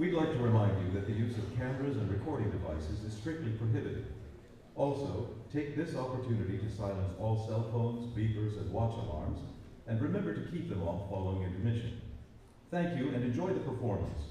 We'd like to remind you that the use of cameras and recording devices is strictly prohibited. Also, take this opportunity to silence all cell phones, beepers, and watch alarms, and remember to keep them off following intermission. Thank you, and enjoy the performance.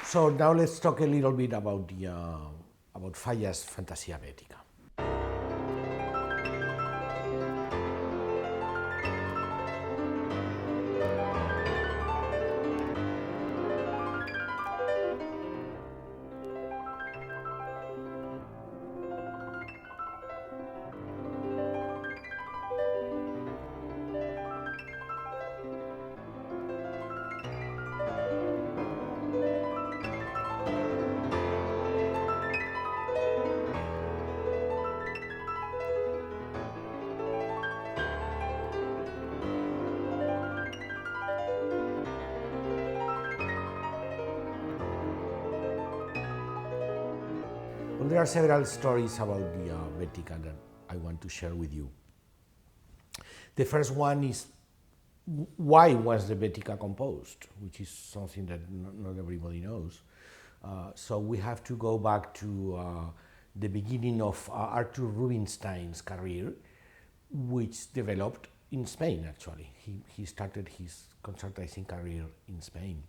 So now let's talk a little bit about Falla's Fantasia Baetica. Well, there are several stories about the Baetica that I want to share with you. The first one is why was the Baetica composed, which is something that not everybody knows. So we have to go back to the beginning of Arthur Rubinstein's career, which developed in Spain, actually. He started his concertizing career in Spain.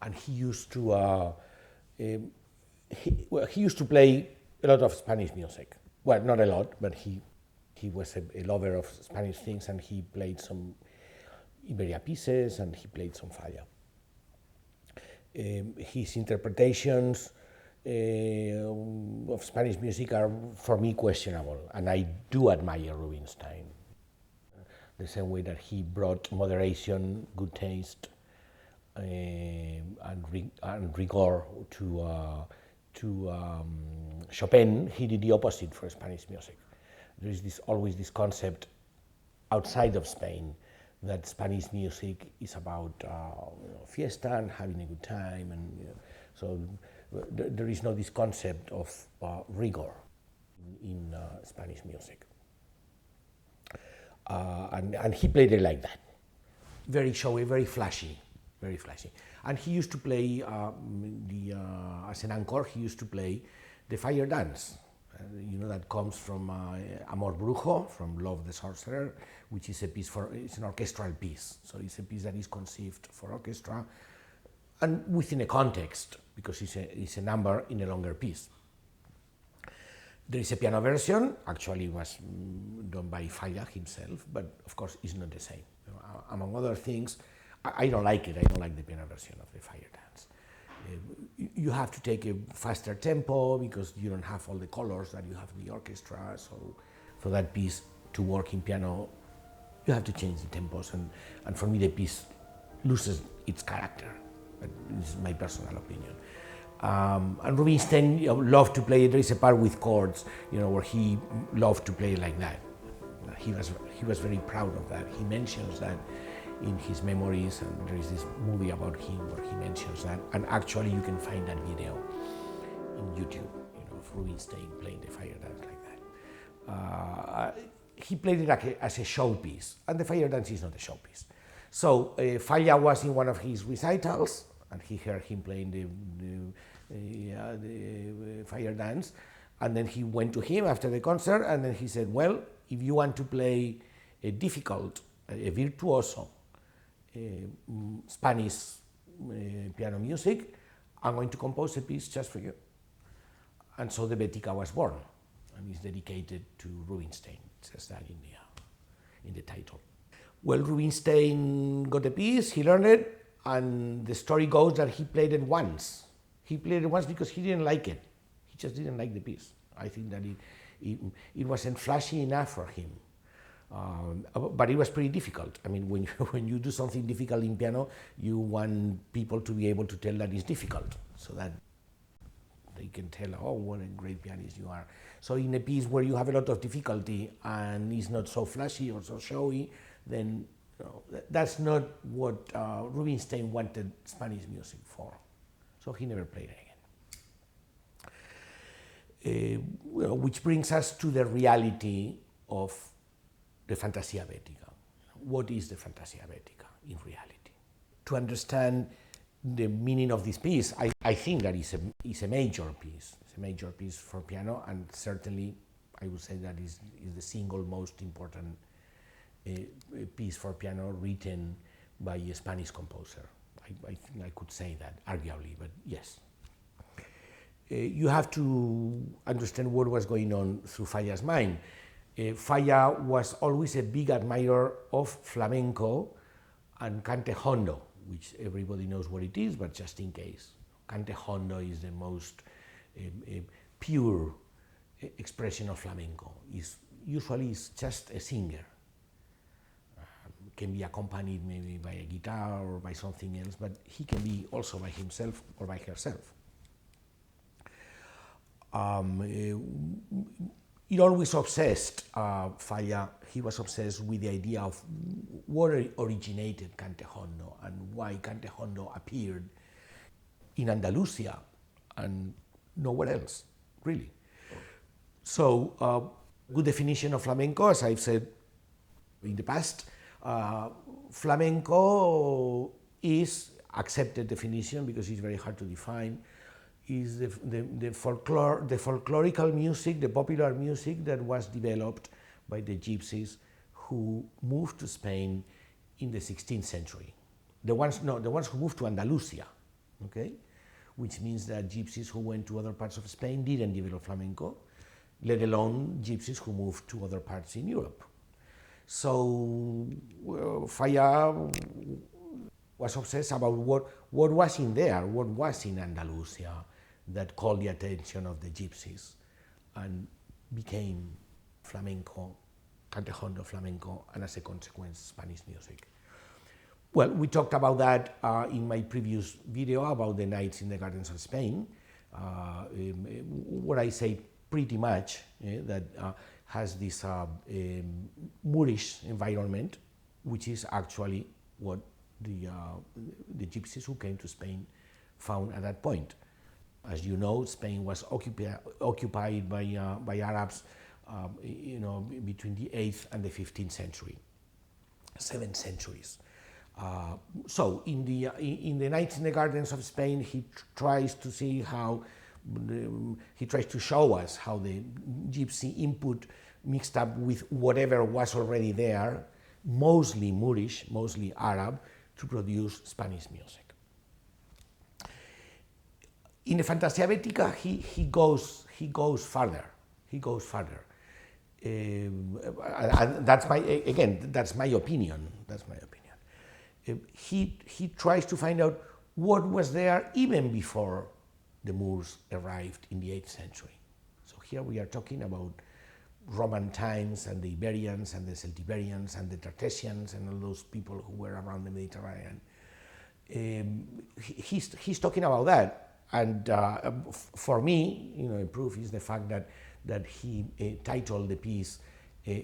And he used to he used to play a lot of Spanish music. Well, not a lot, but he was a lover of Spanish things, and he played some Iberia pieces, and he played some Falla. His interpretations of Spanish music are, for me, questionable, and I do admire Rubinstein. The same way that he brought moderation, good taste, and rigor to Chopin, he did the opposite for Spanish music. There is always this concept outside of Spain that Spanish music is about fiesta and having a good time, and so there is no this concept of rigor in Spanish music. And he played it like that, very showy, very flashy. And he used to play as an encore. He used to play the fire dance. That comes from Amor Brujo, from Love the Sorcerer, which is a piece it's an orchestral piece. So it's a piece that is conceived for orchestra and within a context, because it's a number in a longer piece. There is a piano version, actually was done by Falla himself, but of course it's not the same. Among other things, I don't like it. I don't like the piano version of the fire dance. You have to take a faster tempo because you don't have all the colors that you have in the orchestra. So for that piece to work in piano, you have to change the tempos. And for me, the piece loses its character. But this is my personal opinion. And Rubinstein loved to play. There is a part with chords, where he loved to play like that. He was very proud of that. He mentions that in his memories, and there is this movie about him where he mentions that, and actually you can find that video in YouTube, of Rubinstein playing the fire dance like that. He played it as a showpiece, and the fire dance is not a showpiece. So Falla was in one of his recitals, and he heard him playing the fire dance, and then he went to him after the concert, and then he said, well, if you want to play a difficult, a virtuoso Spanish piano music, I'm going to compose a piece just for you. And so the Baetica was born, and is dedicated to Rubinstein. It says that in the title. Well, Rubinstein got the piece, he learned it, and the story goes that he played it once. He played it once because he didn't like it. He just didn't like the piece. I think that it wasn't flashy enough for him. But it was pretty difficult. I mean, when you do something difficult in piano, you want people to be able to tell that it's difficult, so that they can tell, oh, what a great pianist you are. So in a piece where you have a lot of difficulty and it's not so flashy or so showy, then that's not what Rubinstein wanted Spanish music for. So he never played it again. Which brings us to the reality of the Fantasia Baetica. What is the Fantasia Baetica in reality? To understand the meaning of this piece, I think that it's a major piece. It's a major piece for piano, and certainly I would say that is the single most important piece for piano written by a Spanish composer. I think I could say that, arguably, but yes. You have to understand what was going on through Falla's mind. Falla was always a big admirer of flamenco and cante hondo, which everybody knows what it is, but just in case. Cante hondo is the most pure expression of flamenco. Usually it's just a singer. Can be accompanied maybe by a guitar or by something else, but he can be also by himself or by herself. It always obsessed Falla. He was obsessed with the idea of what originated cante hondo and why cante hondo appeared in Andalusia and nowhere else, really. So, good definition of flamenco, as I've said in the past. Flamenco is accepted definition because it's very hard to define. Is the folklorical music, the popular music that was developed by the gypsies who moved to Spain in the 16th century. The ones who moved to Andalusia, okay? Which means that gypsies who went to other parts of Spain didn't develop flamenco, let alone gypsies who moved to other parts in Europe. So Falla was obsessed about what was in there, what was in Andalusia, that called the attention of the gypsies and became flamenco, cante hondo flamenco, and as a consequence, Spanish music. Well, we talked about that in my previous video about the nights in the gardens of Spain, where I say pretty much that has this Moorish environment, which is actually what the gypsies who came to Spain found at that point. As you know, Spain was occupied by Arabs, between the 8th and the 15th century, 7 centuries. So in the Nights in the Gardens of Spain, he tries to see how, he tries to show us how the gypsy input mixed up with whatever was already there, mostly Moorish, mostly Arab, to produce Spanish music. In the Fantasia Baetica, he goes further. He goes further. And that's my opinion. That's my opinion. He tries to find out what was there even before the Moors arrived in the 8th century. So here we are talking about Roman times and the Iberians and the Celtiberians and the Tartessians and all those people who were around the Mediterranean. He's talking about that. And for me, proof is the fact that he titled the piece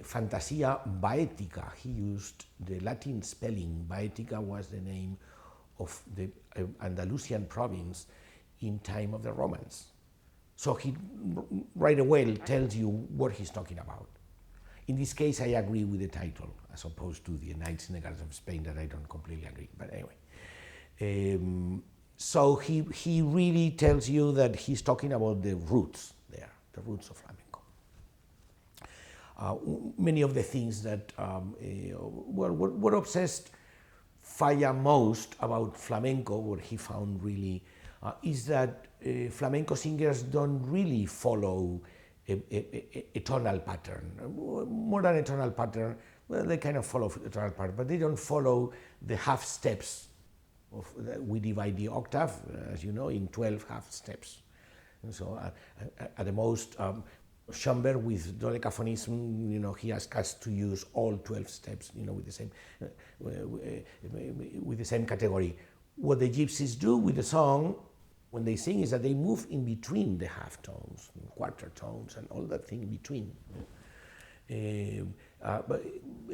Fantasia Baetica. He used the Latin spelling. Baetica was the name of the Andalusian province in time of the Romans. So he right away tells you what he's talking about. In this case, I agree with the title, as opposed to the Nights in the Gardens of Spain, that I don't completely agree. But anyway. So he really tells you that he's talking about the roots there, the roots of flamenco. Many of the things that, what obsessed Falla most about flamenco, what he found really, is that flamenco singers don't really follow a tonal pattern. More than a tonal pattern, well, they kind of follow a tonal pattern, but they don't follow the half steps. We divide the octave, as you know, in 12 half steps. And so at the most, Schoenberg with dodecaphonism, he asked us to use all 12 steps, with the same category. What the gypsies do with the song when they sing is that they move in between the half tones, quarter tones, and all that thing in between. But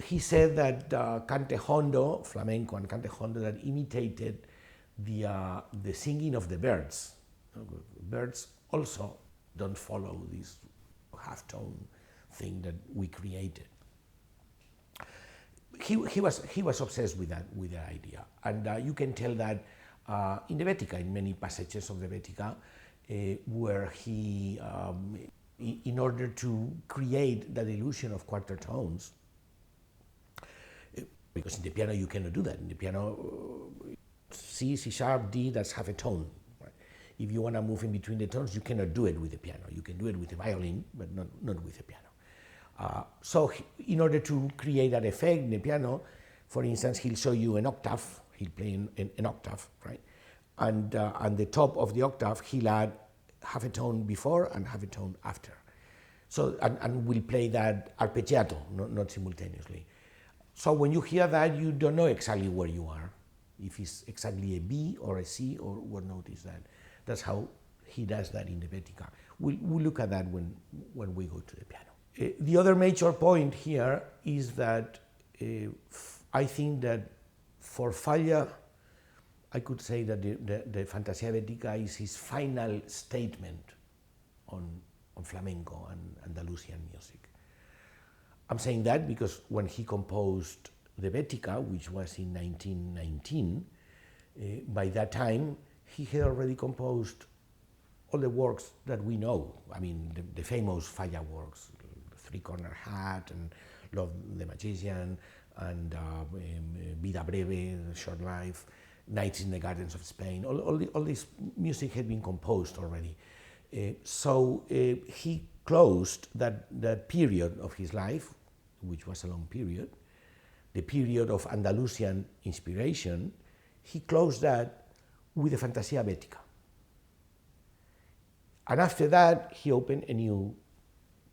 he said that cante hondo, flamenco and cante hondo, that imitated the singing of the birds. Birds also don't follow this half-tone thing that we created. He was obsessed with that idea, and you can tell that in the Baetica, in many passages of the Baetica, where he, in order to create that illusion of quarter tones, because in the piano you cannot do that. In the piano, C, C sharp, D, that's half a tone. Right? If you want to move in between the tones, you cannot do it with the piano. You can do it with the violin, but not with the piano. So in order to create that effect in the piano, for instance, he'll show you an octave, he'll play an octave, right? And the top of the octave, he'll add half a tone before and half a tone after. So, and we'll play that arpeggiato, not simultaneously. So when you hear that, you don't know exactly where you are, if it's exactly a B or a C or what note is that. That's how he does that in the Baetica. We'll look at that when we go to the piano. The other major point here is that I think that for Falla, I could say that the Fantasia Baetica is his final statement on flamenco and Andalusian music. I'm saying that because when he composed the Baetica, which was in 1919, by that time he had already composed all the works that we know. I mean, the famous Falla works, Three-Corner Hat and Love the Magician and Vida Breve, Short Life, Nights in the Gardens of Spain. All this music had been composed already. So he closed that period of his life, which was a long period, the period of Andalusian inspiration. He closed that with the Fantasia Baetica. And after that, he opened a new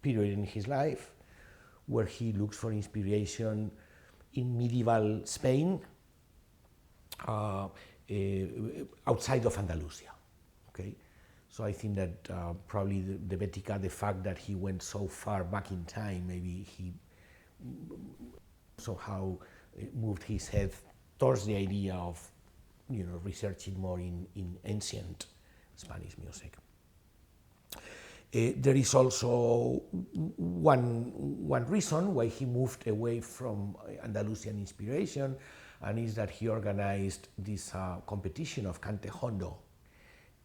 period in his life where he looks for inspiration in medieval Spain, outside of Andalusia. Okay, so I think that probably the Baetica, the fact that he went so far back in time, maybe he somehow moved his head towards the idea of, researching more in ancient Spanish music. There is also one reason why he moved away from Andalusian inspiration, and is that he organized this competition of cante hondo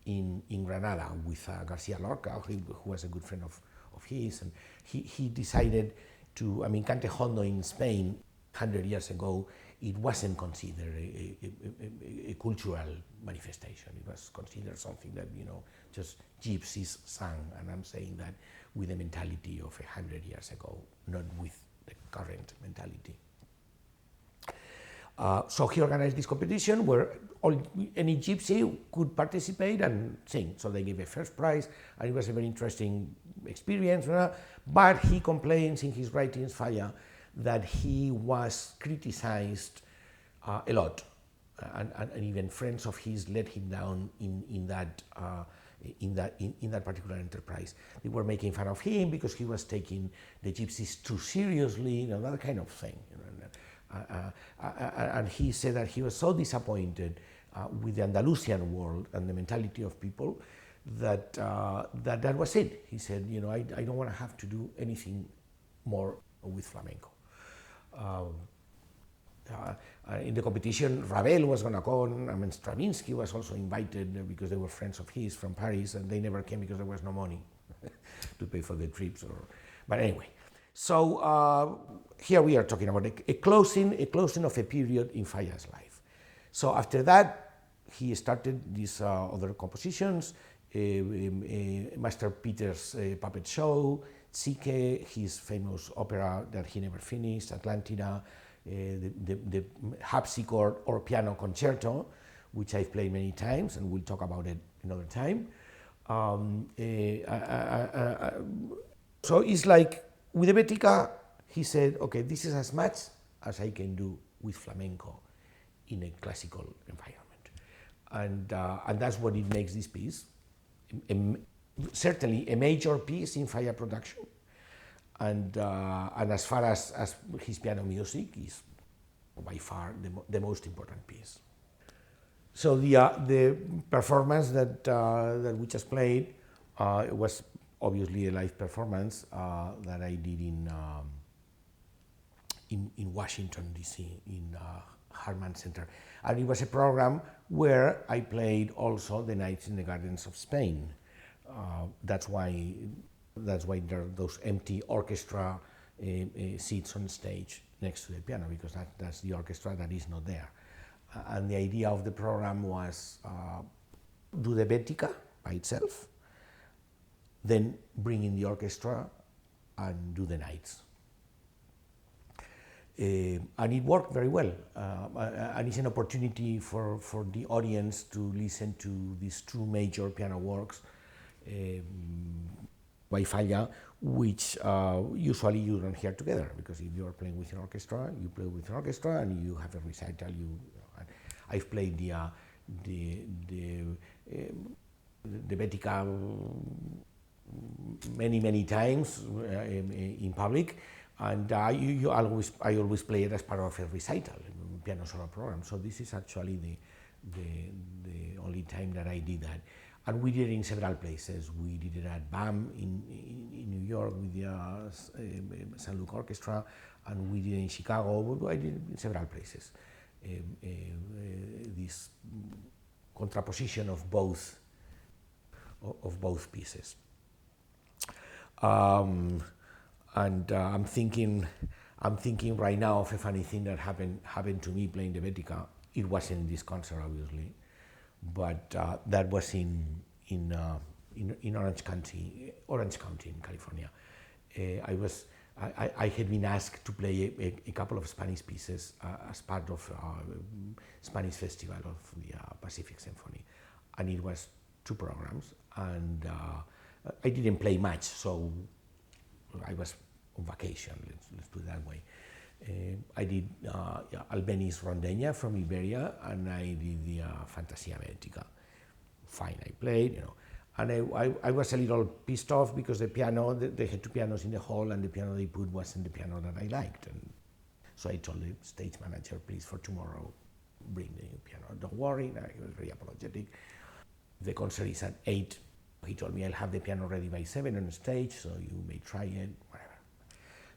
in Granada with Garcia Lorca, who was a good friend of his, and he decided to, cante hondo in Spain 100 years ago, it wasn't considered a cultural manifestation. It was considered something that, just gypsies sang, and I'm saying that with the mentality of 100 years ago, not with the current mentality. So he organized this competition where any gypsy could participate and sing. So they gave a first prize, and it was a very interesting experience. But he complains in his writings, Falla, that he was criticized a lot, and even friends of his let him down in that particular enterprise. They were making fun of him because he was taking the gypsies too seriously, that kind of thing. And he said that he was so disappointed with the Andalusian world and the mentality of people that that was it. He said, I don't want to have to do anything more with flamenco. In the competition, Ravel was going to come. Stravinsky was also invited because they were friends of his from Paris, and they never came because there was no money to pay for the trips. But anyway, so here we are talking about a closing of a period in Falla's life. So after that, he started these other compositions, Master Peter's Puppet Show, Psyche, his famous opera that he never finished, Atlantida, the harpsichord or piano concerto, which I've played many times, and we'll talk about it another time. So it's like, with the Baetica, he said, okay, this is as much as I can do with flamenco in a classical environment. And that's what it makes this piece, certainly a major piece in Falla production, And as far as his piano music is by far the most important piece. So the performance that we just played was obviously a live performance that I did in Washington D.C. in Harman Center, and it was a program where I played also the Nights in the Gardens of Spain. That's why there are those empty orchestra seats on stage next to the piano, because that's the orchestra that is not there. And the idea of the program was do the Baetica by itself, then bring in the orchestra and do the nights. And it worked very well. And it's an opportunity for the audience to listen to these two major piano works by Falla, which usually you don't hear together, because if you are playing with an orchestra, you play with an orchestra and you have a recital. I've played the Baetica many times in public, and I always play it as part of a recital, piano solo program. So this is actually the only time that I did that. And we did it in several places. We did it at BAM in New York with the St. Luke Orchestra, and we did it in Chicago. I did it in several places. This contraposition of both pieces. And I'm thinking right now of a funny thing that happened to me playing the Baetica. It wasn't in this concert, obviously, but that was in Orange County in California. I had been asked to play a couple of Spanish pieces as part of Spanish Festival of the Pacific Symphony, and it was 2 programs, and I didn't play much, so I was on vacation, let's put it that way. I did Albeniz Rondeña from Iberia, and I did the Fantasia Baetica. Fine, I played, and I was a little pissed off because the piano, they had 2 pianos in the hall, and the piano they put wasn't the piano that I liked. And so I told the stage manager, please, for tomorrow, bring the new piano. Don't worry, he was very apologetic. The concert is at 8. He told me I'll have the piano ready by 7 on stage, so you may try it, whatever.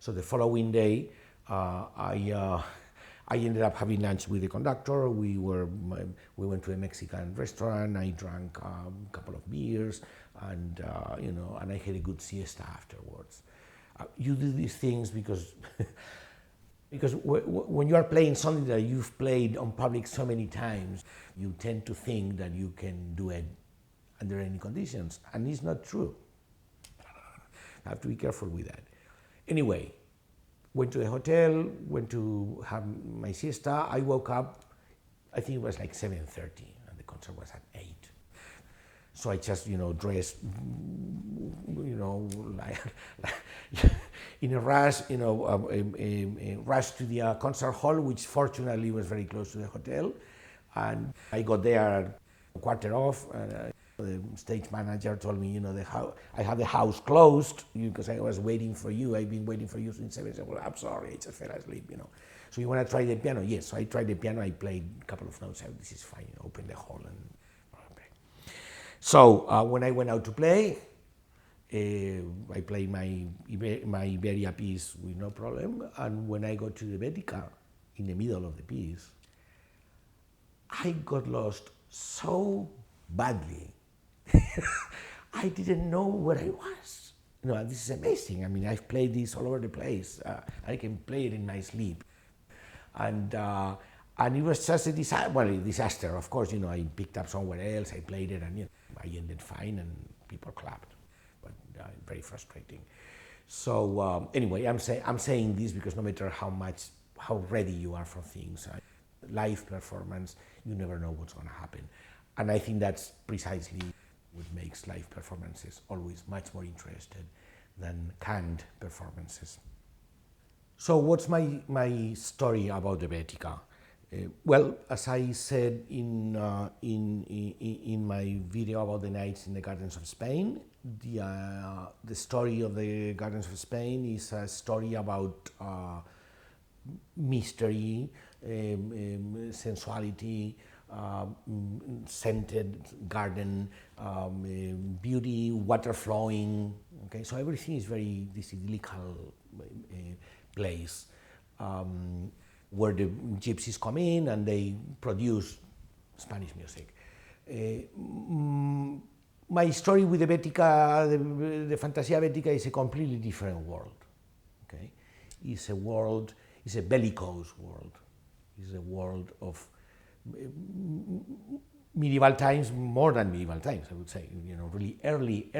So the following day, I ended up having lunch with the conductor. We went to a Mexican restaurant. I drank a couple of beers, and and I had a good siesta afterwards. You do these things because when you are playing something that you've played on public so many times, you tend to think that you can do it under any conditions, and it's not true. I have to be careful with that. Anyway, went to the hotel, went to have my siesta. I woke up, I think it was like 7:30, and the concert was at 8. So I just, dressed, like in a rush, rush to the concert hall, which fortunately was very close to the hotel. And I got there a quarter off, and the stage manager told me, I had the house closed because I was waiting for you. I've been waiting for you since 7. I said, well, I'm sorry, I just fell asleep, So you want to try the piano? Yes. So I tried the piano. I played a couple of notes. This is fine. Open the hall and play. So when I went out to play, I played my Iberia piece with no problem. And when I got to the Baetica, in the middle of the piece, I got lost so badly. I didn't know where I was. This is amazing. I mean, I've played this all over the place. I can play it in my sleep. And it was just a disaster. Of course, I picked up somewhere else, I played it, and I ended fine, and people clapped. But very frustrating. So anyway, I'm saying this because no matter how ready you are for things, live performance, you never know what's going to happen. And I think that's precisely what makes live performances always much more interesting than canned performances. So what's my story about the Baetica? Well, as I said in my video about the Nights in the Gardens of Spain, the story of the Gardens of Spain is a story about mystery, sensuality, scented garden, beauty, water flowing. Okay, so everything is very this idyllical place where the gypsies come in and they produce Spanish music. My story with the Baetica, the Fantasia Baetica, is a completely different world. Okay, it's a world, it's a bellicose world. It's a world of medieval times, more than medieval times, I would say. You know, really early,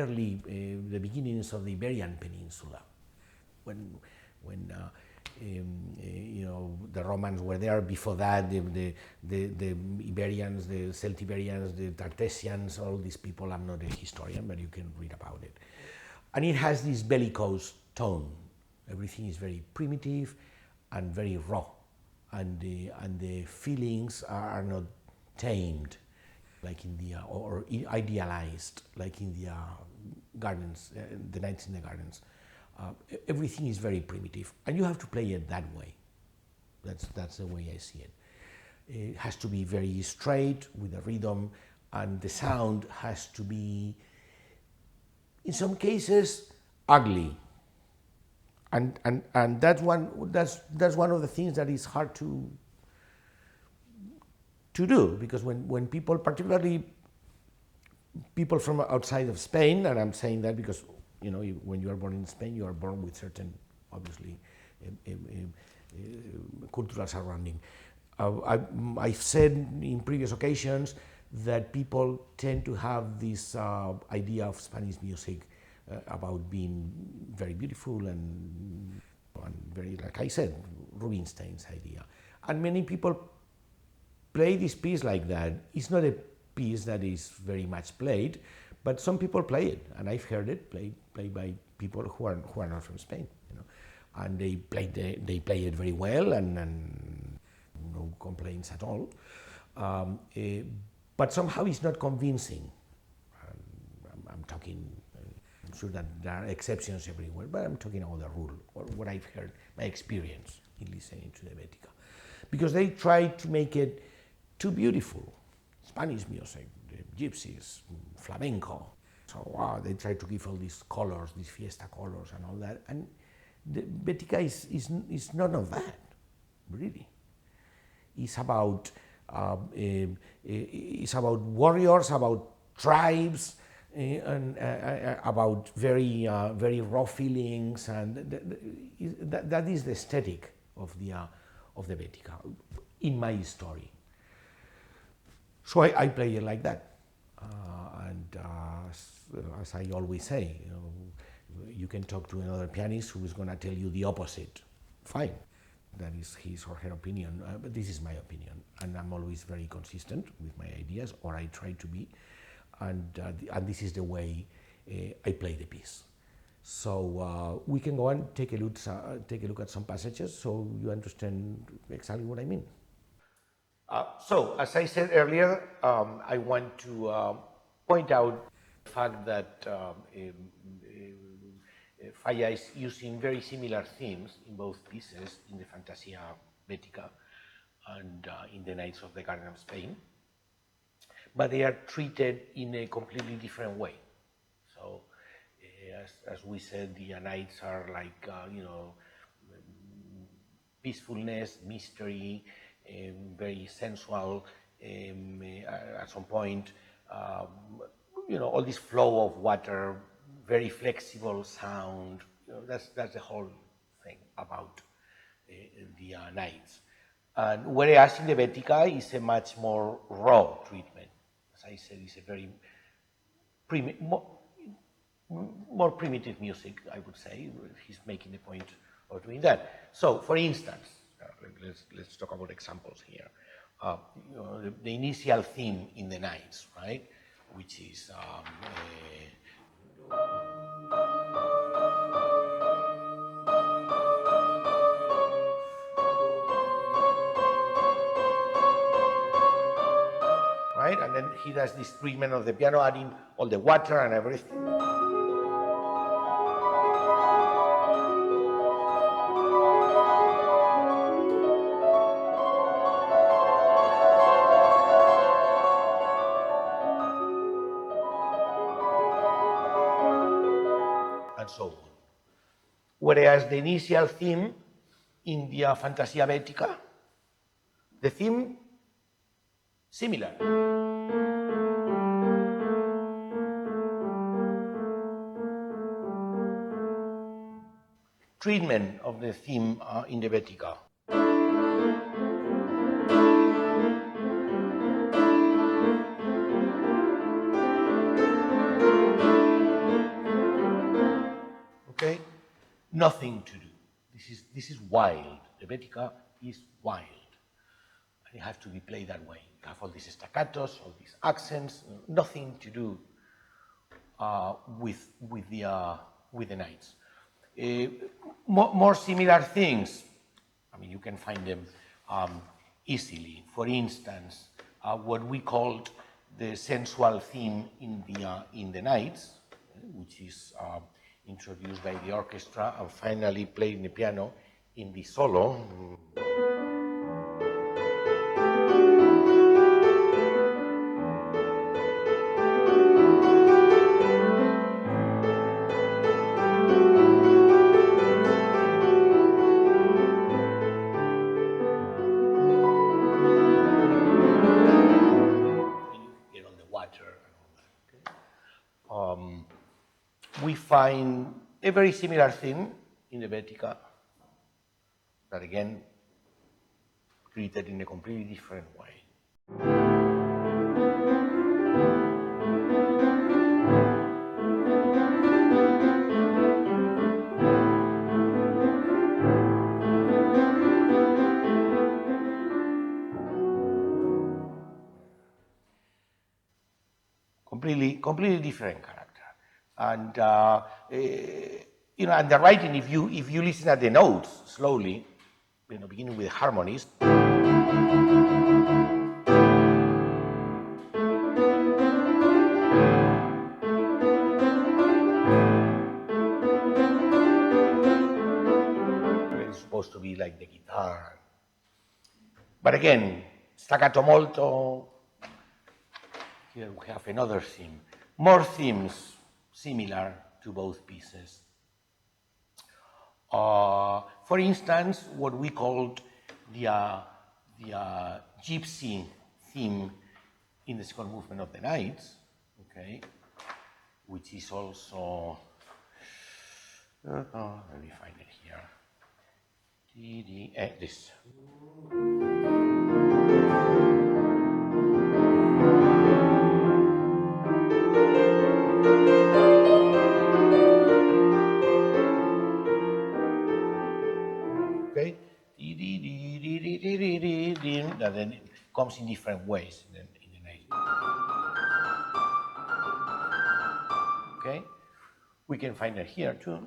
the beginnings of the Iberian Peninsula, when you know, the Romans were there. Before that, the Iberians, the Celtiberians, the Tartessians, all these people. I'm not a historian, but you can read about it. And it has this bellicose tone. Everything is very primitive and very raw, and the feelings are not tamed, like in the or idealized, like in the gardens, the Nights in the Gardens. Everything is very primitive, and you have to play it that way. That's the way I see it. It has to be very straight with a rhythm, and the sound has to be, in some cases, ugly. And that's one of the things that is hard to do, because when people, particularly people from outside of Spain, and I'm saying that because, you know, when you are born in Spain, you are born with certain, obviously, cultural surrounding. I've said in previous occasions that people tend to have this idea of Spanish music about being very beautiful and very, like I said, Rubinstein's idea. And many people play this piece like that. It's not a piece that is very much played, but some people play it, and I've heard it played by people who are not from Spain, you know, and they play it very well, and no complaints at all. But somehow it's not convincing. I'm talking. I'm sure that there are exceptions everywhere, but I'm talking about the rule, or what I've heard, my experience in listening to the Baetica, because they try to make it too beautiful. Spanish music, the gypsies, flamenco. So wow, they try to give all these colors, these fiesta colors and all that. And the Baetica is none of that, really. It's about warriors, about tribes, and about very raw feelings, and that is the aesthetic of the Baetica in my story. So I play it like that, and as I always say, you know, you can talk to another pianist who is going to tell you the opposite. Fine, that is his or her opinion, but this is my opinion, and I'm always very consistent with my ideas, or I try to be, and this is the way I play the piece. So we can go and take a look at some passages, so you understand exactly what I mean. So, as I said earlier, I want to point out the fact that Falla is using very similar themes in both pieces, in the Fantasia Baetica and in the Nights of the Garden of Spain, but they are treated in a completely different way. So, as we said, the Nights are like, you know, peacefulness, mystery, very sensual, at some point, you know, all this flow of water, very flexible sound. You know, that's the whole thing about the Nights. And whereas in the Baetica is a much more raw treatment. As I said, it's a very more primitive music, I would say. He's making the point of doing that. So, for instance, let's talk about examples here. You know, the initial theme in the Nights, right, which is right, and then he does this treatment of the piano, adding all the water and everything. Whereas the initial theme in the Fantasia Baetica, the theme similar. Treatment of the theme in the Baetica. Okay, nothing to do. This is wild. The Baetica is wild. And it has to be played that way. You have all these staccatos, all these accents, nothing to do with the nights. More similar things, I mean, you can find them easily. For instance, what we called the sensual theme in the nights, which is introduced by the orchestra and finally played in the piano in the solo. We find a very similar thing in the Baetica, that again, treated in a completely different way. Completely different character. And you know, and the writing, if you listen at the notes slowly, you know, beginning with harmonies, it's supposed to be like the guitar. But again, staccato molto. Here we have another theme. More themes similar to both pieces. For instance, what we called the gypsy theme in the second movement of the Nights, okay, which is also, let me find it here. This. Okay, that then it comes in different ways in the night. Okay, we can find it here too.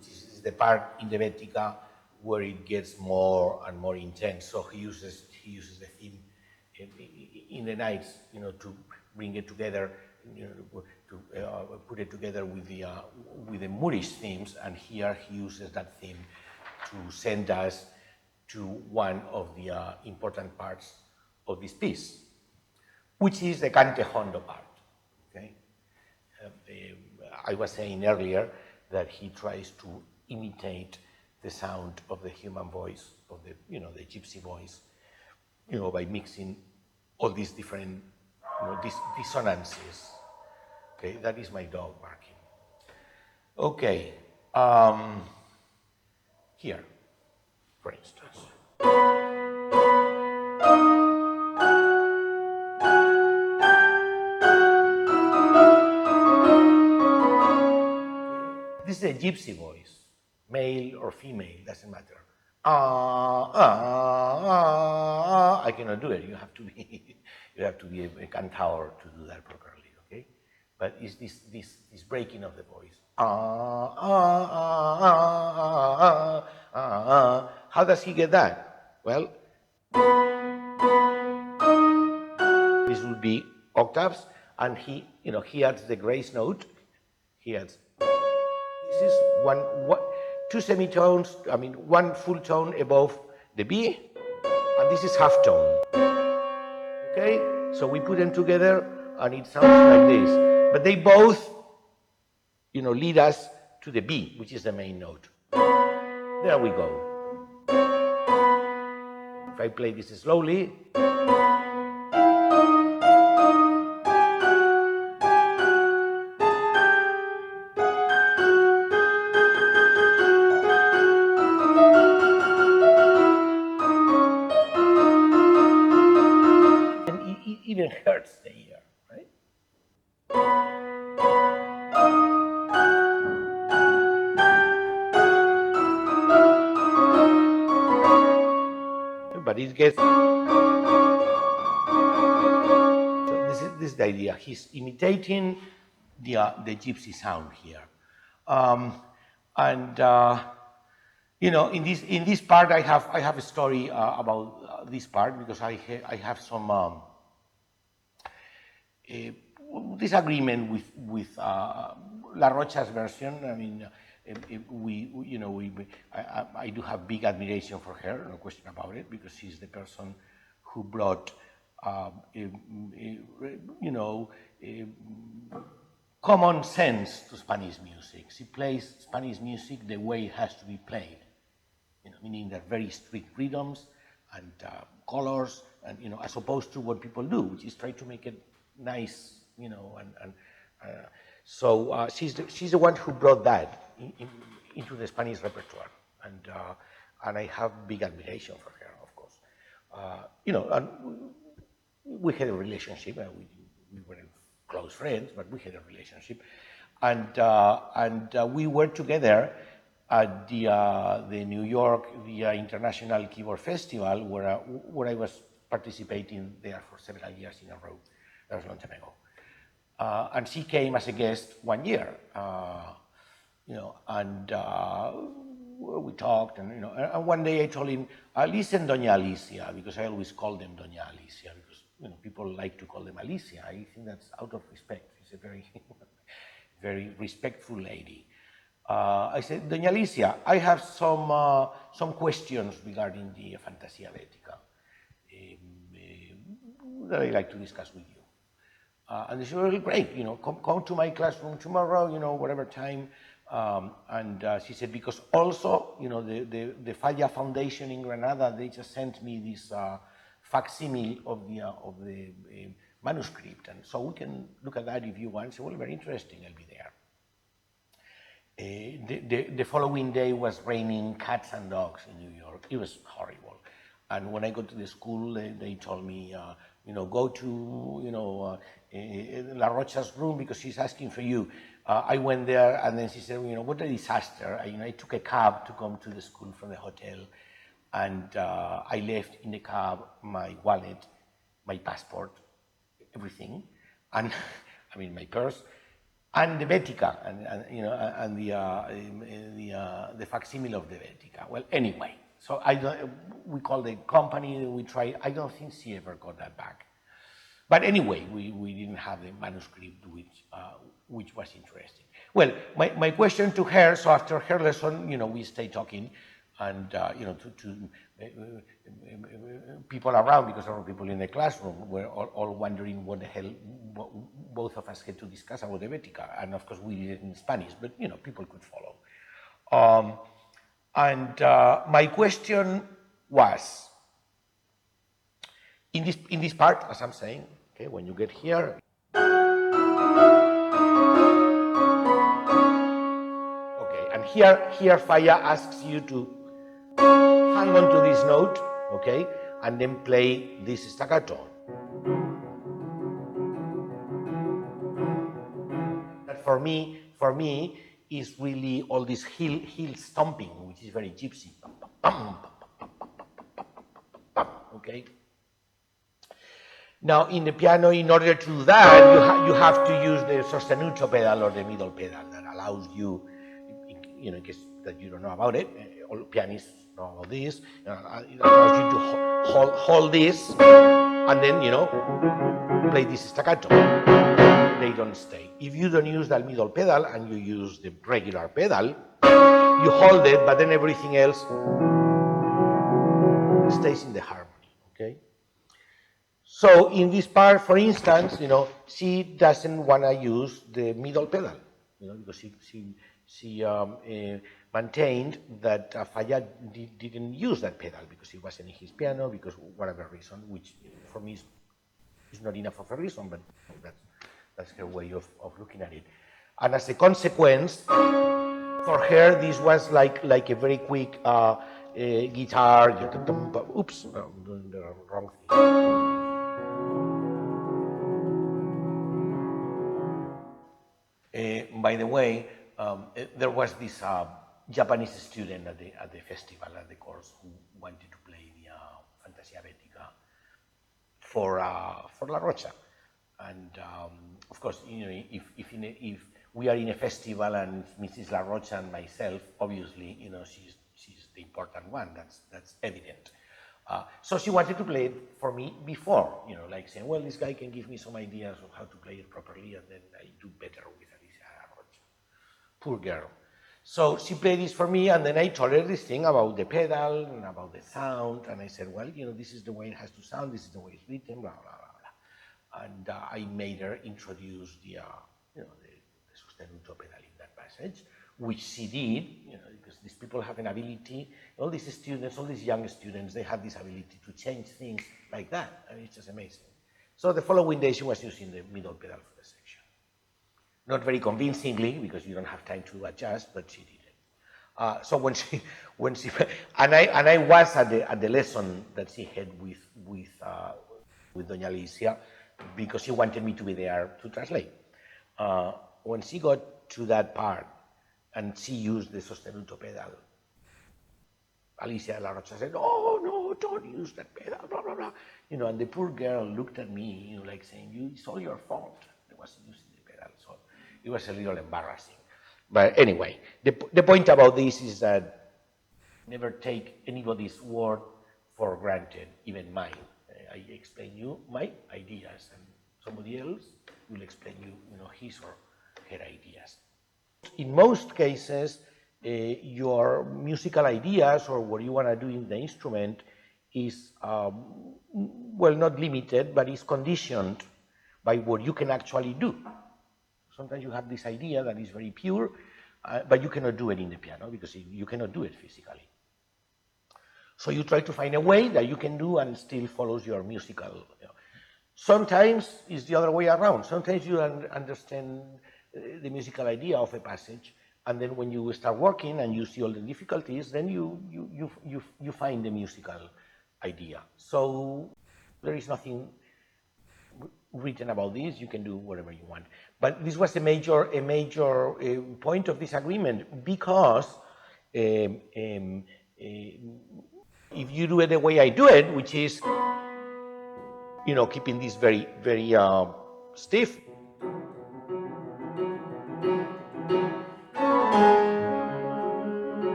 This is the part in the Baetica where it gets more and more intense. So he uses the theme in the nights, you know, to bring it together, you know, to put it together with the Moorish themes. And here he uses that theme to send us to one of the important parts of this piece, which is the cante jondo part. Okay, I was saying earlier that he tries to imitate the sound of the human voice, of the, you know, the gypsy voice, you know, by mixing all these different, you know, dissonances. Okay, that is my dog barking. Okay, here, for instance. This is a gypsy voice. Male or female, doesn't matter. I cannot do it. You have to be a cantaor to do that properly. Okay, but it's this breaking of the voice. How does he get that? Well, this would be octaves, and he adds the grace note. He adds. This is two semitones, one full tone above the B, and this is half tone. Okay, so we put them together and it sounds like this. But they both, lead us to the B, which is the main note. There we go. If I play this slowly, it even hurts the ear, right? But it gets. So this is the idea. He's imitating the gypsy sound here, in this part I have a story about this part because I have some disagreement with Larrocha's version. I do have big admiration for her, no question about it, because she's the person who brought, common sense to Spanish music. She plays Spanish music the way it has to be played, meaning that very strict rhythms and colors, and as opposed to what people do, which is try to make it nice, so she's the one who brought that into the Spanish repertoire, and I have big admiration for her, of course. And we had a relationship. We weren't close friends, but we had a relationship, and we were together at the New York International Keyboard Festival, where I was participating there for several years in a row. That was a long time ago. And she came as a guest one year, and we talked, and one day I told him, listen, Doña Alicia, because I always call them Doña Alicia, because people like to call them Alicia. I think that's out of respect. She's a very, very respectful lady. I said, Doña Alicia, I have some questions regarding the Fantasia Baetica that I'd like to discuss with you. And they said, well, great, come to my classroom tomorrow, whatever time. And she said, because also, the Falla Foundation in Granada, they just sent me this facsimile of the manuscript. And so we can look at that if you want. So, well, very interesting, I'll be there. The following day was raining cats and dogs in New York. It was horrible. And when I got to the school, they told me, go to, Larrocha's room because she's asking for you. I went there, and then she said, what a disaster. I took a cab to come to the school from the hotel, and I left in the cab my wallet, my passport, everything, and my purse, and the Baetica, and the facsimile of the Baetica. Well, anyway, so we called the company, we tried. I don't think she ever got that back. But anyway, we didn't have the manuscript, which was interesting. Well, my question to her, so after her lesson, we stayed talking, and to people around, because there were people in the classroom were all wondering what the hell both of us had to discuss about the Baetica, and of course we did it in Spanish, but people could follow. My question was, in this part, as I'm saying, okay, when you get here, okay, and here Falla asks you to hang on to this note, okay, and then play this staccato. That for me is really all this heel stomping, which is very gypsy. Okay. Now, in the piano, in order to do that, you have to use the sostenuto pedal or the middle pedal that allows you, in case that you don't know about it, all pianists know about this, it allows you to hold this and then, play this staccato. They don't stay. If you don't use that middle pedal and you use the regular pedal, you hold it, but then everything else stays in the harmony, okay? So in this part, for instance, she doesn't want to use the middle pedal, because she maintained that Falla didn't use that pedal because it wasn't in his piano, because whatever reason, which for me is not enough of a reason, but that's her way of looking at it. And as a consequence, for her, this was like a very quick guitar. Oops, I'm doing the wrong thing. By the way, there was this Japanese student at the festival, at the course, who wanted to play the Fantasia Baetica for Larrocha. And of course, if we are in a festival and Mrs. Larrocha and myself, obviously, she's the important one. That's evident. So she wanted to play it for me before, like saying, well, this guy can give me some ideas of how to play it properly, and then I do better with Alicia de Larrocha. Poor girl. So she played this for me, and then I told her this thing about the pedal and about the sound, and I said, well, this is the way it has to sound, this is the way it's written, blah, blah, blah, blah. And I made her introduce the sostenuto pedal in that passage, which she did, because these people have an ability, all these students, all these young students, they have this ability to change things like that, and it's just amazing. So the following day she was using the middle pedal for the section. Not very convincingly, because you don't have time to adjust, but she did it. So when she and I was at the lesson that she had with Doña Alicia, because she wanted me to be there to translate. When she got to that part and she used the sostenuto pedal, Alicia de Larrocha said, "Oh no, don't use that pedal, blah blah blah." And the poor girl looked at me, like saying, "It's all your fault. I wasn't using the pedal." So it was a little embarrassing. But anyway, the point about this is that never take anybody's word for granted, even mine. I explain you my ideas, and somebody else will explain you, his or her ideas. In most cases, your musical ideas or what you want to do in the instrument is, well, not limited, but is conditioned by what you can actually do. Sometimes you have this idea that is very pure, but you cannot do it in the piano because you cannot do it physically. So you try to find a way that you can do and still follows your musical. Sometimes it's the other way around. Sometimes you understand the musical idea of a passage, and then when you start working and you see all the difficulties, then you find the musical idea. So there is nothing written about this. You can do whatever you want. But this was a major point of disagreement, because if you do it the way I do it, which is keeping this very very stiff,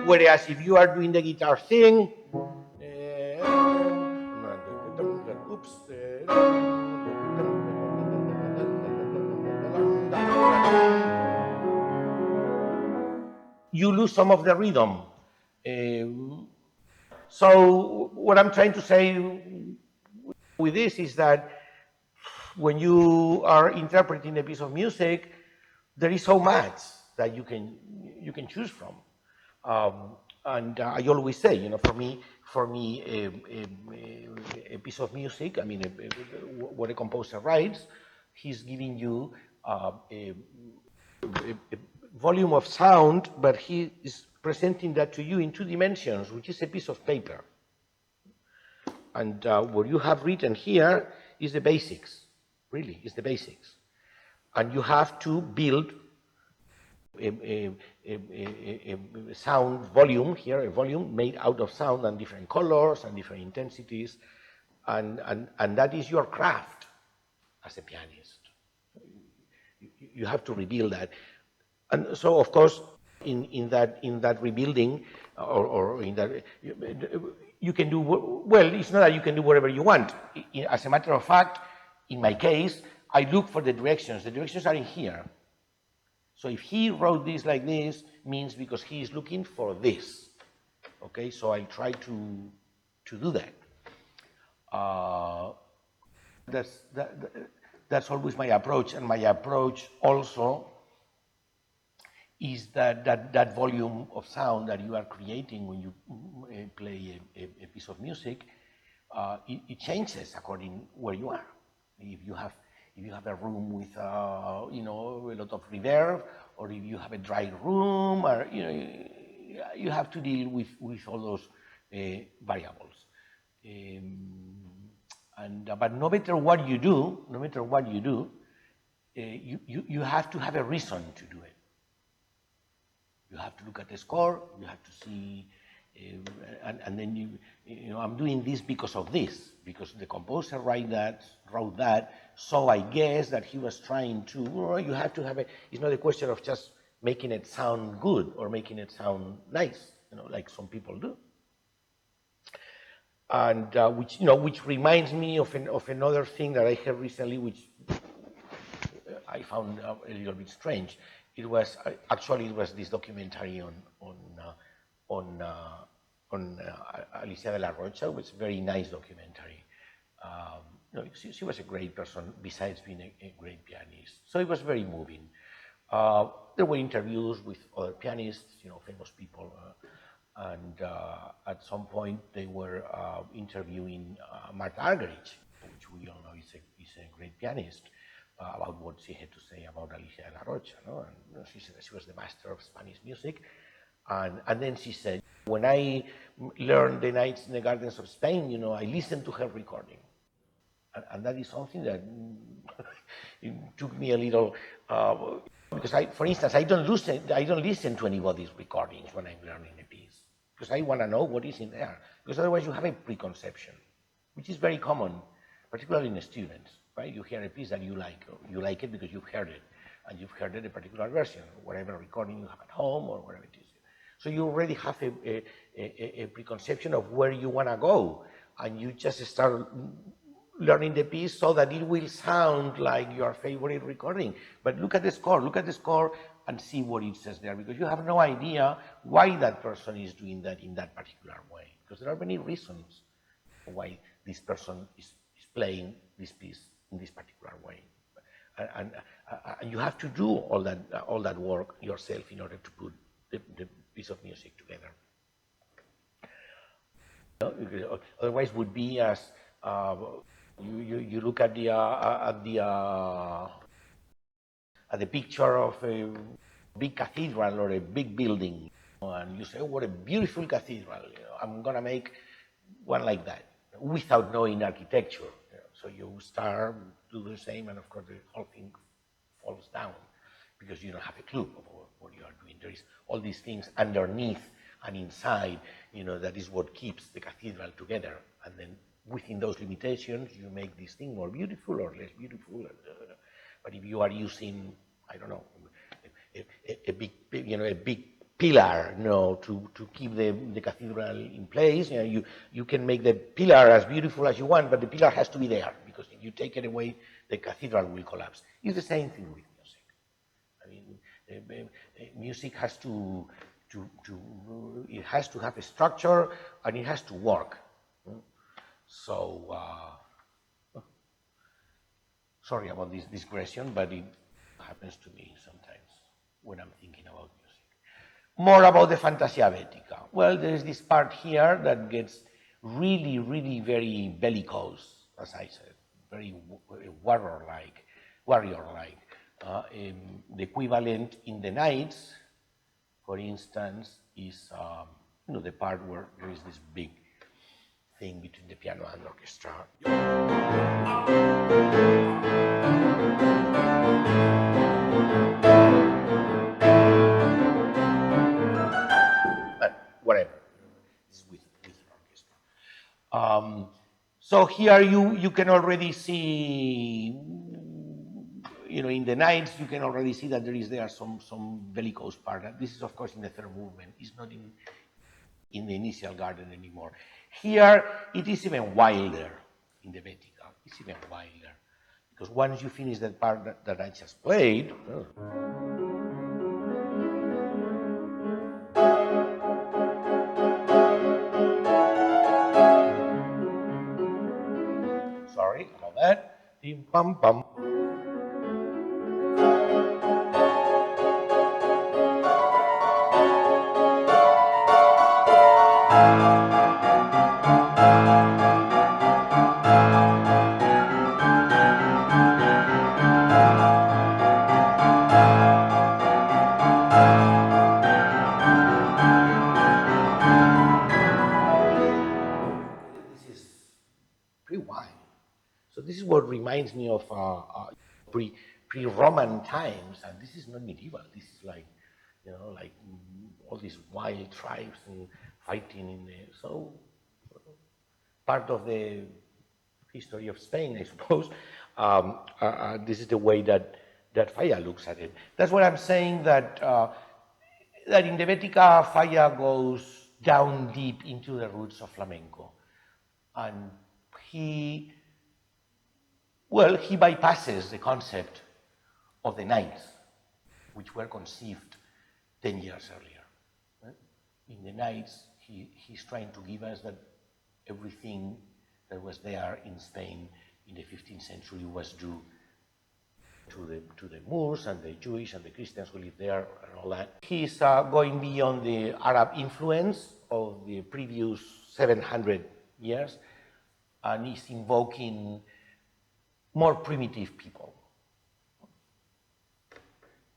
whereas if you are doing the guitar thing, oops, you lose some of the rhythm. So what I'm trying to say with this is that when you are interpreting a piece of music, there is so much that you can choose from. And I always say, for me, a piece of music, what a composer writes, he's giving you a volume of sound, but he is presenting that to you in 2 dimensions, which is a piece of paper. And what you have written here is the basics, really, is the basics. And you have to build a sound volume here, a volume made out of sound and different colors and different intensities, and that is your craft as a pianist. You have to rebuild that. And so, of course, in that rebuilding, or in that, you can do, well, it's not that you can do whatever you want. As a matter of fact, in my case, I look for the directions. The directions are in here. So if he wrote this like this, means because he is looking for this. Okay, so I try to do that. That's always my approach, and my approach also is that volume of sound that you are creating when you play a piece of music, it changes according where you are. If you have a room with a lot of reverb, or if you have a dry room, or you have to deal with all those variables. But no matter what you do, you have to have a reason to do it. You have to look at the score. You have to see, and then I'm doing this because of this, because the composer wrote that. So I guess that he was trying to. You have to have it's not a question of just making it sound good or making it sound nice, like some people do. And which reminds me of another thing that I heard recently, which I found a little bit strange. It was this documentary on Alicia de Larrocha. It was a very nice documentary. She was a great person besides being a great pianist. So it was very moving. There were interviews with other pianists, famous people. And at some point, they were interviewing Marta Argerich, which we all know is a great pianist, about what she had to say about Alicia de Larrocha. And she said that she was the master of Spanish music. And then she said, when I learned the Nights in the Gardens of Spain, I listened to her recording. And that is something that it took me a little, because for instance, I don't listen to anybody's recordings when I'm learning a piece. Because I want to know what is in there. Because otherwise you have a preconception, which is very common, particularly in students, right? You hear a piece that you like it because you've heard it, and you've heard it a particular version, whatever recording you have at home or whatever it is. So you already have a preconception of where you want to go, and you just start learning the piece so that it will sound like your favorite recording. But look at the score, and see what it says there, because you have no idea why that person is doing that in that particular way. Because there are many reasons why this person is playing this piece in this particular way. And you have to do all that work yourself in order to put the piece of music together. Otherwise, would be as you look at the picture of a big cathedral or a big building, and you say, oh, what a beautiful cathedral. I'm going to make one like that, without knowing architecture. So you start, do the same, and of course the whole thing falls down, because you don't have a clue of what you are doing. There is all these things underneath and inside, that is what keeps the cathedral together. And then within those limitations, you make this thing more beautiful or less beautiful. But if you are using, I don't know, a big pillar, to keep the cathedral in place, you can make the pillar as beautiful as you want, but the pillar has to be there, because if you take it away, the cathedral will collapse. It's the same thing with music. I mean, music has to have a structure, and it has to work. So, sorry about this digression, but it happens to me sometimes when I'm thinking about music. More about the Fantasia Baetica. Well, there is this part here that gets really, really very bellicose, as I said, very warrior-like. The equivalent in the Nights, for instance, is the part where there is this big thing between the piano and orchestra. But whatever, this is with orchestra. So here you can already see, in the Nights, you can already see that there is some bellicose part. This is, of course, in the third movement. It's not in the initial garden anymore. Here, it is even wilder in the Baetica. It's even wilder. Because once you finish that part that I just played, sorry about that. Bim, bum, bum. Pretty wide. So this is what reminds me of pre-Roman times, and this is not medieval. This is like, you know, like all these wild tribes and fighting in the, so part of the history of Spain, I suppose. This is the way that Falla looks at it. That's what I'm saying, that that in the Baetica, Falla goes down deep into the roots of flamenco, and he bypasses the concept of the nights, which were conceived 10 years earlier. Right? In the nights, he's trying to give us that everything that was there in Spain in the 15th century was due to the Moors and the Jewish and the Christians who lived there and all that. He's going beyond the Arab influence of the previous 700 years, and he's invoking more primitive people.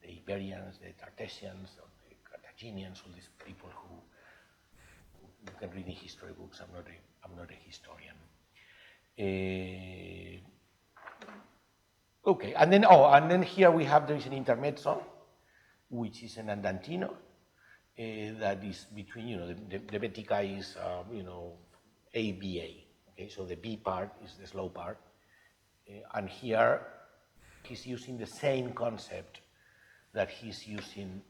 The Iberians, the Tartessians, the Carthaginians, all these people who you can read in history books. I'm not a historian. Okay, and then here we have, there is an intermezzo, which is an andantino, that is between, you know, the Baetica is, you know, A, B, A. Okay, so the B part is the slow part. And here he's using the same concept that he's using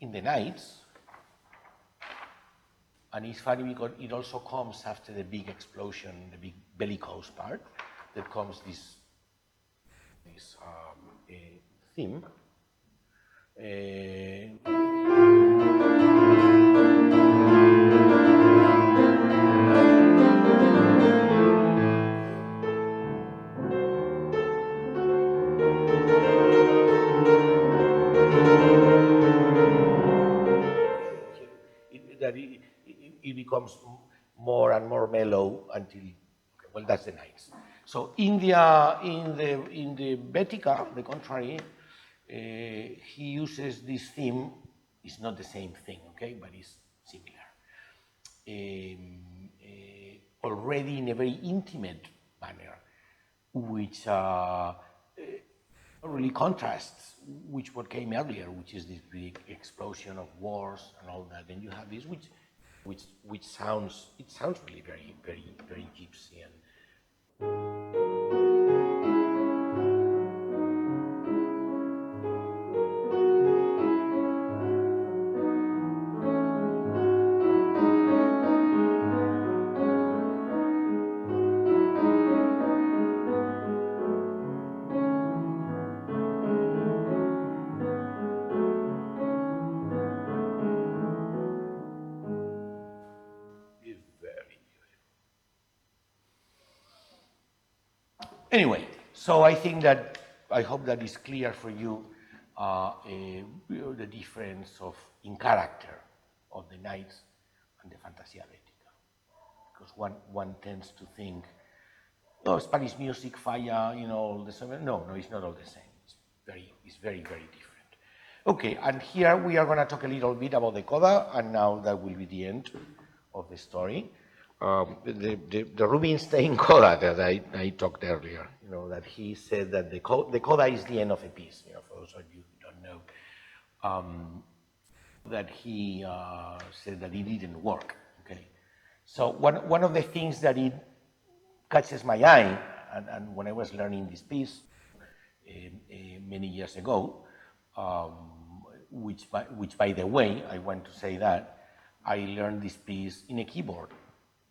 in the nights. And it's funny because it also comes after the big explosion, the big bellicose part, that comes this theme. It becomes more and more mellow until, okay, well, that's the nights. So in the Baetica, the contrary, he uses this theme. It's not the same thing, okay, but it's similar. Already in a very intimate manner, which really contrasts with what came earlier, which is this big explosion of wars and all that. And you have this, which sounds really very, very, very gypsy. And anyway, so I hope that is clear for you, the difference in character of the nights and the Fantasia Baetica. Because one tends to think, oh, Spanish music, Falla, you know, all the same. No, it's not all the same. It's very, very different. Okay, and here we are going to talk a little bit about the coda, and now that will be the end of the story. The Rubinstein coda that I talked earlier, you know, that he said that the coda is the end of a piece, you know, for those of you who don't know, that he said that it didn't work, okay. So one of the things that it catches my eye, and when I was learning this piece many years ago, which by the way, I want to say that I learned this piece in a keyboard.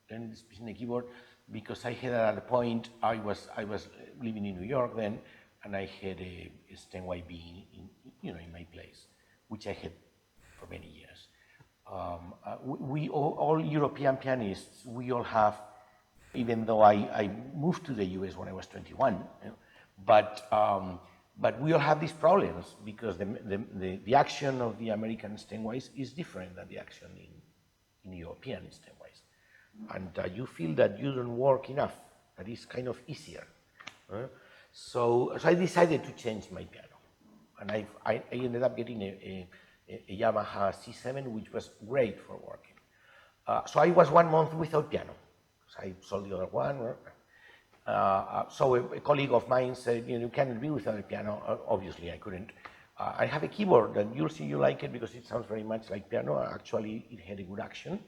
learning this piece in the keyboard because I had at a point, I was living in New York then, and I had a Steinway B in my place, which I had for many years. We all European pianists, we all have, even though I moved to the US when I was 21, but we all have these problems because the action of the American Steinways is different than the action in European Steinways. And you feel that you don't work enough, that is kind of easier. So I decided to change my piano. And I ended up getting a Yamaha C7, which was great for working. So I was 1 month without piano. So I sold the other one. So a colleague of mine said, you cannot be without a piano. Obviously, I couldn't. I have a keyboard, and you'll see you like it because it sounds very much like piano. Actually, it had a good action.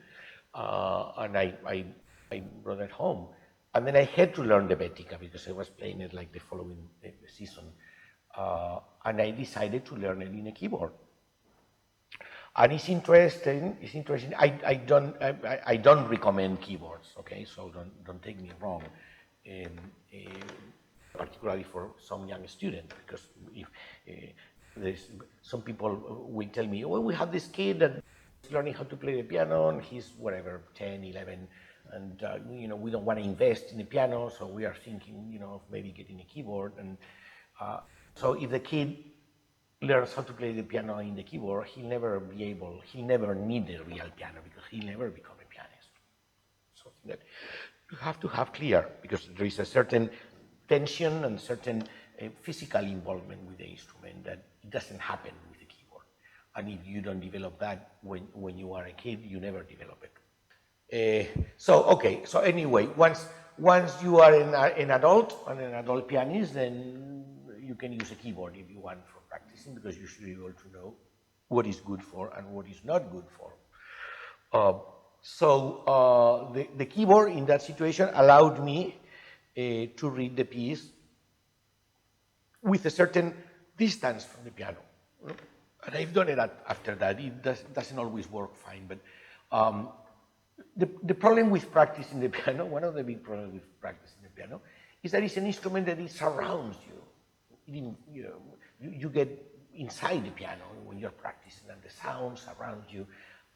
And I brought it home. And then I had to learn the Baetica because I was playing it like the following season. And I decided to learn it in a keyboard. And it's interesting. I don't recommend keyboards, okay? So don't take me wrong, particularly for some young student, because if there's some people will tell me, well, we have this kid that is learning how to play the piano, and he's whatever 10, 11, and we don't want to invest in the piano, so we are thinking, of maybe getting a keyboard. And so if the kid learns how to play the piano in the keyboard, he'll never need a real piano because he'll never become a pianist. Something that you have to have clear, because there is a certain tension and certain physical involvement with the instrument that it doesn't happen with the keyboard. And if you don't develop that when you are a kid, you never develop it. So anyway, once you are an adult pianist, then you can use a keyboard if you want for practicing, because you should be able to know what is good for and what is not good for. So the keyboard in that situation allowed me to read the piece with a certain distance from the piano. And I've done it after that. It doesn't always work fine, but the problem with practicing the piano, one of the big problems with practicing the piano, is that it's an instrument that it surrounds you. You get inside the piano when you're practicing, and the sounds around you,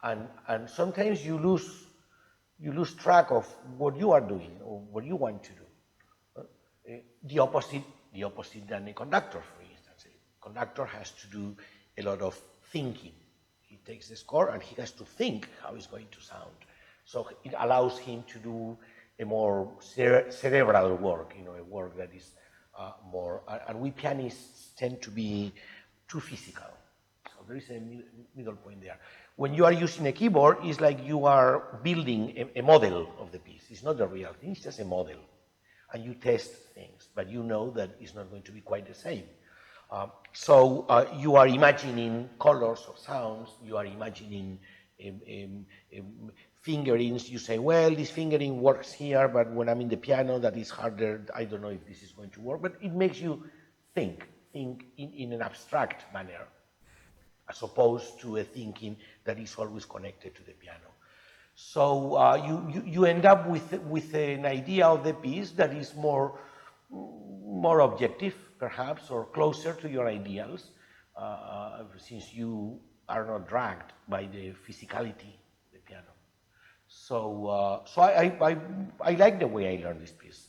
and sometimes you lose track of what you are doing or what you want to do. The opposite than a conductor, for instance. A conductor has to do a lot of thinking. He takes the score and he has to think how it's going to sound. So it allows him to do a more cerebral work, a work that is more, and we pianists tend to be too physical. So there is a middle point there. When you are using a keyboard, it's like you are building a model of the piece. It's not the real thing, it's just a model. And you test things, but you know that it's not going to be quite the same. So you are imagining colors of sounds, you are imagining fingerings. You say, well, this fingering works here, but when I'm in the piano, that is harder. I don't know if this is going to work, but it makes you think in an abstract manner, as opposed to a thinking that is always connected to the piano. So you end up with an idea of the piece that is more objective, perhaps, or closer to your ideals, since you are not dragged by the physicality of the piano. So I like the way I learned this piece.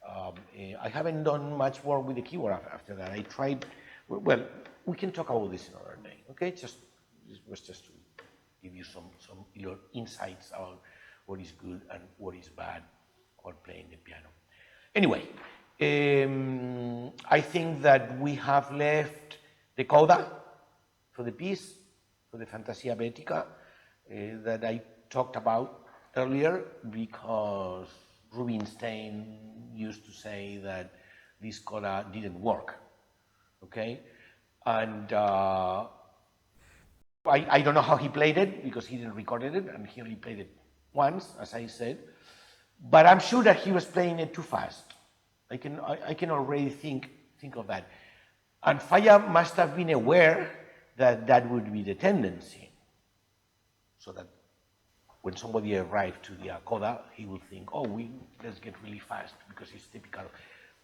I haven't done much work with the keyboard after that. I tried. Well, we can talk about this another day. Okay, this was just to give you some insights about what is good and what is bad about playing the piano. Anyway, I think that we have left the coda for the piece, for the Fantasia Baetica, that I talked about earlier, because Rubinstein used to say that this coda didn't work, okay? And I don't know how he played it, because he didn't record it, and he only played it once, as I said, but I'm sure that he was playing it too fast. I can already think of that. And Falla must have been aware that that would be the tendency. So that when somebody arrived to the coda, he would think, oh, let's get really fast, because it's typical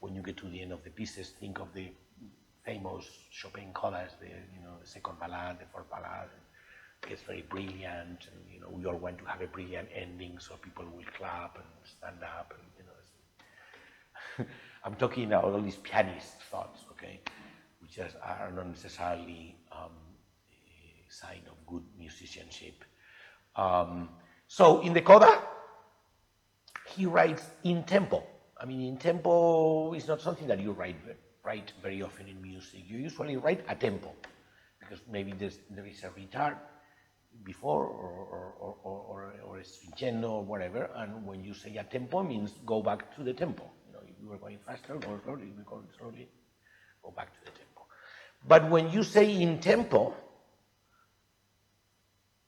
when you get to the end of the pieces. Think of the famous Chopin codas, the second ballade, the fourth ballade. It gets very brilliant, and we all want to have a brilliant ending, so people will clap and stand up, and I'm talking about all these pianist thoughts, okay, which are not necessarily a sign of good musicianship. So in the coda, he writes in tempo. I mean, in tempo is not something that you write very often in music. You usually write a tempo, because maybe there is a retard before, or a stringendo or whatever, and when you say a tempo, means go back to the tempo. If you were going faster, go slowly. If you go slowly, go back to the tempo. But when you say in tempo,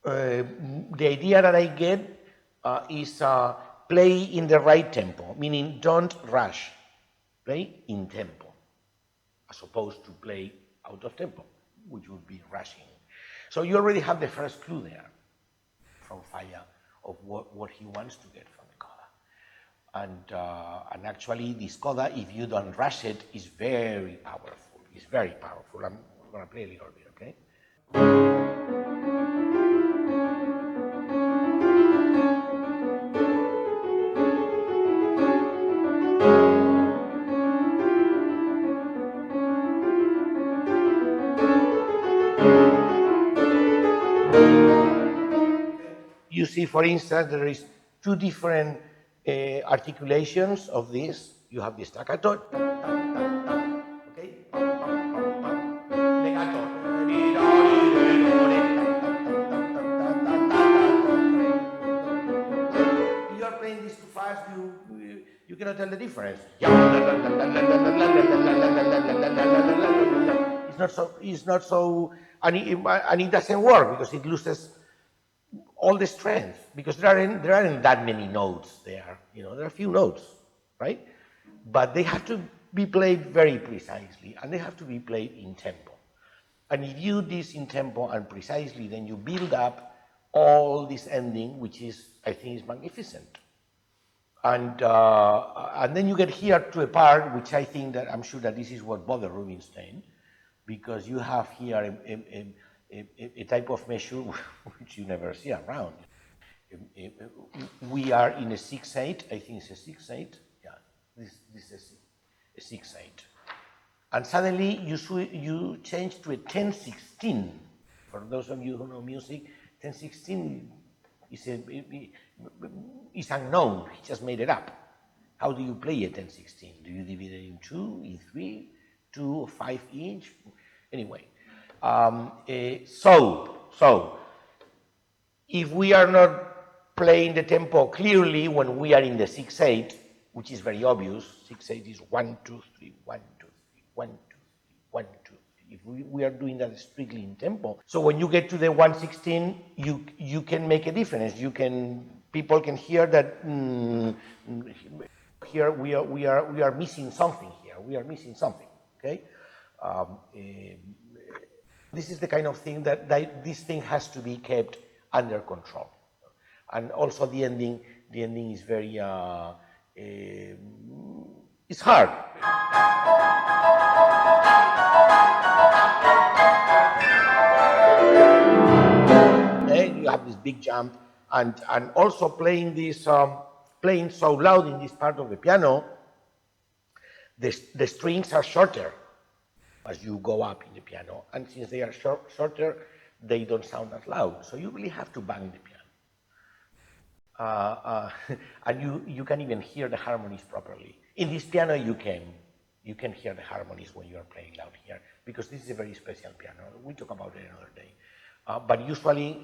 the idea that I get is play in the right tempo, meaning don't rush. Play in tempo, as opposed to play out of tempo, which would be rushing. So you already have the first clue there from Falla of what he wants to get from the coda. And actually, this coda, if you don't rush it, is very powerful. It's very powerful. I'm going to play a little bit, okay? You see, for instance, there is two different articulations of this. You have the staccato, okay, legato. If you are playing this too fast, you cannot tell the difference. It's not so, and it doesn't work because it loses all the strength, because there aren't that many notes there. There are a few notes, right? But they have to be played very precisely, and they have to be played in tempo. And if you do this in tempo and precisely, then you build up all this ending, which I think is magnificent. And then you get here to a part which I'm sure that this is what bothered Rubinstein, because you have here a type of measure which you never see around. We are in a 6/8, I think it's a 6/8. Yeah, this is a 6/8. And suddenly you change to a 10/16. For those of you who know music, 10/16 is unknown. He just made it up. How do you play a 10/16? Do you divide it in 2, in 3, 2 or 5 each? Anyway. So if we are not playing the tempo clearly when we are in the 6/8, which is very obvious, 6/8 is 1, 2, 3, 1, 2, 3, 1, 2, 3, 1, 2, 3. If we are doing that strictly in tempo, so when you get to the 1/16, you can make a difference. People can hear that here we are missing something here. We are missing something. Okay. This is the kind of thing that this thing has to be kept under control. And also the ending is very, it's hard. You have this big jump, and also playing so loud in this part of the piano, the strings are shorter as you go up in the piano, and since they are shorter, they don't sound as loud. So you really have to bang the piano, and you can even hear the harmonies properly. In this piano, you can hear the harmonies when you are playing loud here, because this is a very special piano. We'll talk about it another day. But usually,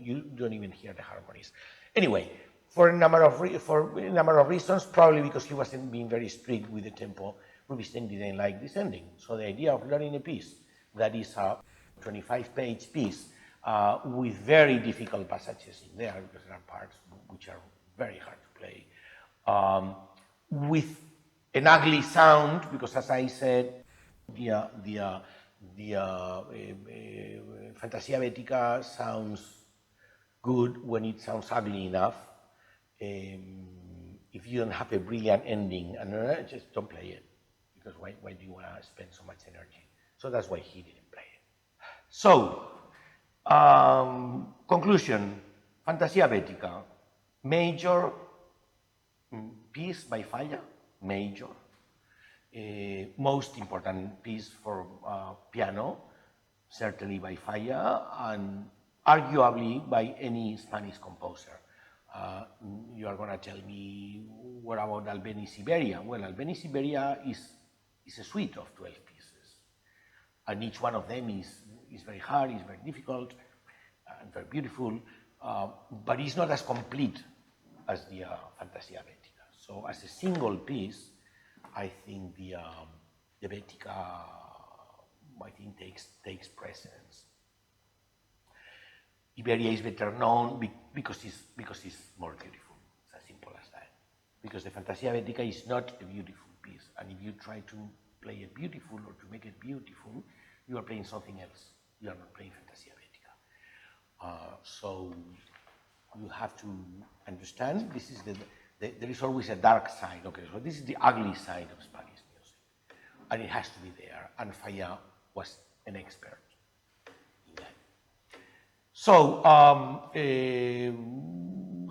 you don't even hear the harmonies. Anyway, for a number of reasons, probably because he wasn't being very strict with the tempo, Rubinstein didn't like this ending. So the idea of learning a piece that is a 25-page piece with very difficult passages in there, because there are parts which are very hard to play, with an ugly sound, because as I said, the Fantasia Baetica sounds good when it sounds ugly enough. If you don't have a brilliant ending, and just don't play it, because why do you want to spend so much energy? So that's why he didn't play it. So, conclusion, Fantasia Baetica, major piece by Falla, major, most important piece for piano, certainly by Falla, and arguably by any Spanish composer. You are going to tell me, what about Albeniz Iberia? Well, Albeniz Iberia is a suite of 12 pieces, and each one of them is very hard, is very difficult, and very beautiful, but it's not as complete as the Fantasia Baetica. So as a single piece, I think the Baetica, I think, takes precedence. Iberia is better known because it's more beautiful. It's as simple as that. Because the Fantasia Baetica is not a beautiful piece, and if you try to play it beautiful or to make it beautiful, you are playing something else. You are not playing Fantasia Baetica. So you have to understand this is there is always a dark side. Okay, so this is the ugly side of Spanish music, and it has to be there. And Falla was an expert in that. So,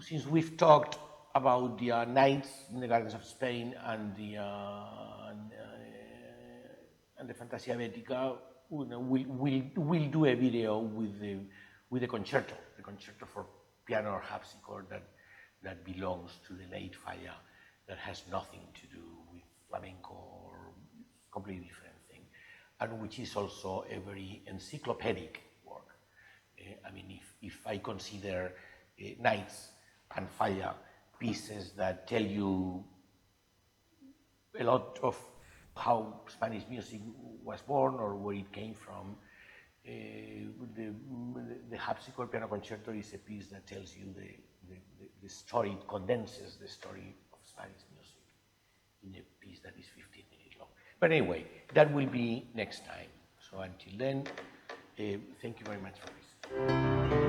since we've talked about the nights in the gardens of Spain and the Fantasia Baetica, we'll do a video with the concerto for piano or harpsichord that belongs to the late Falla, that has nothing to do with flamenco or completely different thing, and which is also a very encyclopedic work. I mean, if I consider Nights and Falla pieces that tell you a lot of how Spanish music was born or where it came from, the harpsichord piano concerto is a piece that tells you the story, it condenses the story of Spanish music in a piece that is 15 minutes long. But anyway, that will be next time. So until then, thank you very much for listening.